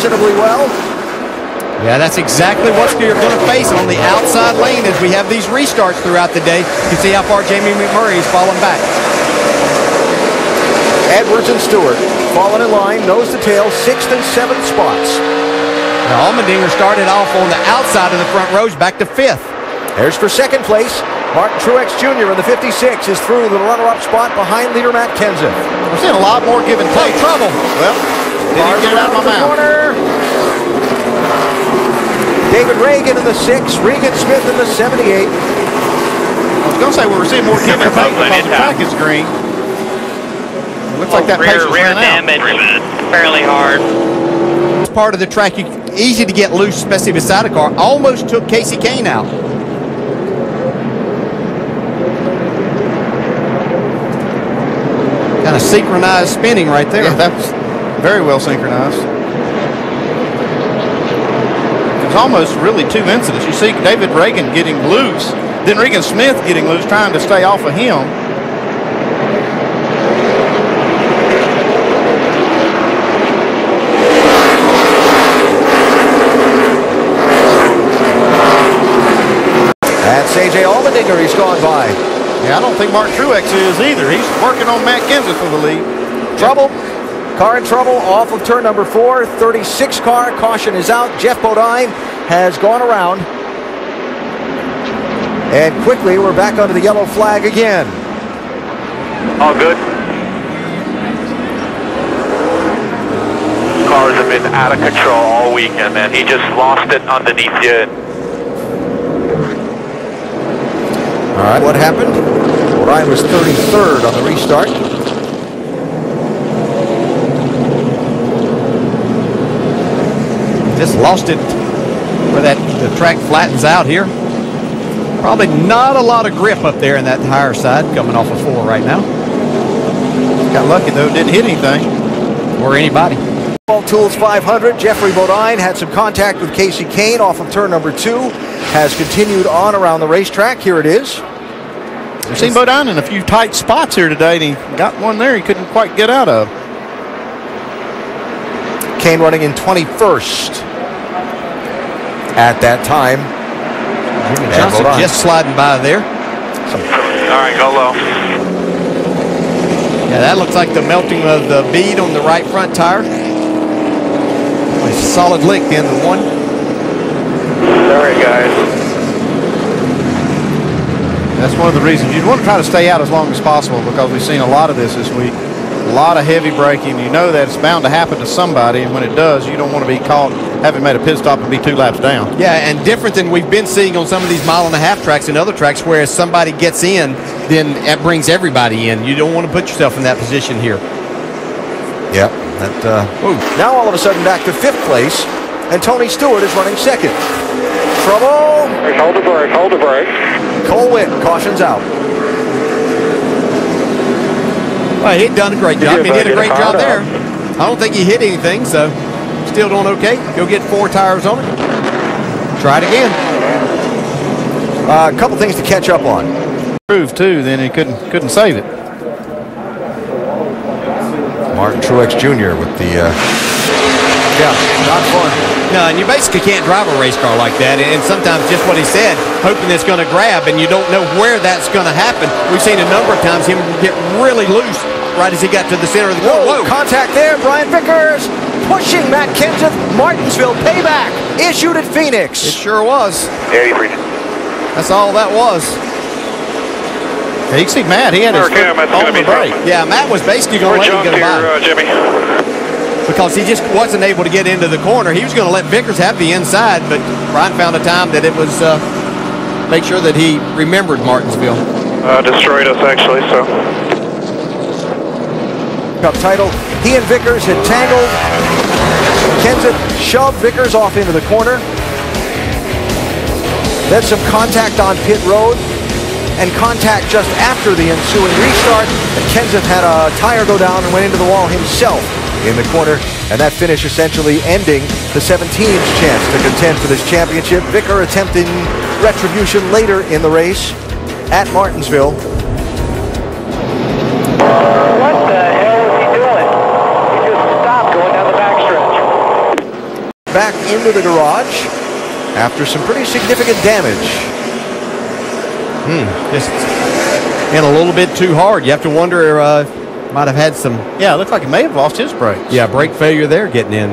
reasonably well. Yeah, that's exactly what you're going to face on the outside lane as we have these restarts throughout the day. You can see how far Jamie McMurray is falling back. Edwards and Stewart falling in line, nose to tail, 6th and 7th spots. Now, Allmendinger started off on the outside of the front rows, back to 5th. There's for 2nd place. Martin Truex Jr. in the 56 is through the runner-up spot behind leader Matt Kenseth. We're seeing a lot more give and take. Trouble. Well, didn't get it out of my mouth. David Reagan in the 6, Regan Smith in the 78. I was going to say we were seeing more give and take because the track is green. Looks like that pace was rear damage fairly hard. It's part of the track. Easy to get loose, especially beside a car. Almost took Kasey Kahne out. Kind of synchronized spinning right there. Yeah, that was very well synchronized. There's almost really 2 incidents. You see David Reagan getting loose, then Regan Smith getting loose, trying to stay off of him. That's A.J. Allmendinger, he's gone by. Yeah, I don't think Martin Truex is either. He's working on Matt Kenseth for the lead. Trouble. Car in trouble off of turn number 4. 36 car. Caution is out. Jeff Bodine has gone around. And quickly, we're back under the yellow flag again. All good. Cars have been out of control all weekend, man. He just lost it underneath you. All right, what happened? Bodine was 33rd on the restart. Just lost it where the track flattens out here. Probably not a lot of grip up there in that higher side coming off of 4 right now. Got lucky though, didn't hit anything. Or anybody. Kobalt Tools 500, Jeffrey Bodine had some contact with Kasey Kahne off of turn number 2. Has continued on around the racetrack. Here it is. We've seen Bodine in a few tight spots here today, and he got one there he couldn't quite get out of. Kahne running in 21st at that time. Jimmy Johnson just sliding by there. All right, go low. Yeah, that looks like the melting of the bead on the right front tire. A solid lick in the 1. Sorry, guys. That's one of the reasons you'd want to try to stay out as long as possible, because we've seen a lot of this week. A lot of heavy braking. You know that it's bound to happen to somebody, and when it does, you don't want to be caught having made a pit stop and be 2 laps down. Yeah, and different than we've been seeing on some of these mile-and-a-half tracks and other tracks, where as somebody gets in, then it brings everybody in. You don't want to put yourself in that position here. Yep. Now all of a sudden back to 5th place, and Tony Stewart is running 2nd. Trouble. Hold the brake, hold the brake. Cole Witt, caution's out. Well, he'd done a great job. He did a great job there. I don't think he hit anything, so still doing okay. He'll get 4 tires on it. Try it again. A couple things to catch up on. Proved too, then he couldn't save it. Martin Truex Jr. with the yeah, not fun. No, and you basically can't drive a race car like that. And sometimes just what he said, hoping it's going to grab, and you don't know where that's going to happen. We've seen a number of times him get really loose right as he got to the center of the car. Whoa, contact there. Brian Vickers pushing Matt Kenseth. Martinsville payback issued at Phoenix. It sure was. Yeah, you freak. That's all that was. Yeah, you can see Matt, he had his foot on the brake. Yeah, Matt was basically going to let him get by. Jimmy. Because he just wasn't able to get into the corner. He was going to let Vickers have the inside, but Brian found a time that it was make sure that he remembered Martinsville. Destroyed us, actually, so. Cup title. He and Vickers had tangled. Kenseth shoved Vickers off into the corner. Then some contact on pit road, and contact just after the ensuing restart. And Kenseth had a tire go down and went into the wall himself in the corner, and that finish essentially ending the 17's chance to contend for this championship. Vicker attempting retribution later in the race at Martinsville. What the hell is he doing? He just stopped going down the backstretch. back into the garage after some pretty significant damage. Just in a little bit too hard. You have to wonder, might have had some. Yeah, it looked like he may have lost his brakes. Yeah, brake failure there getting in.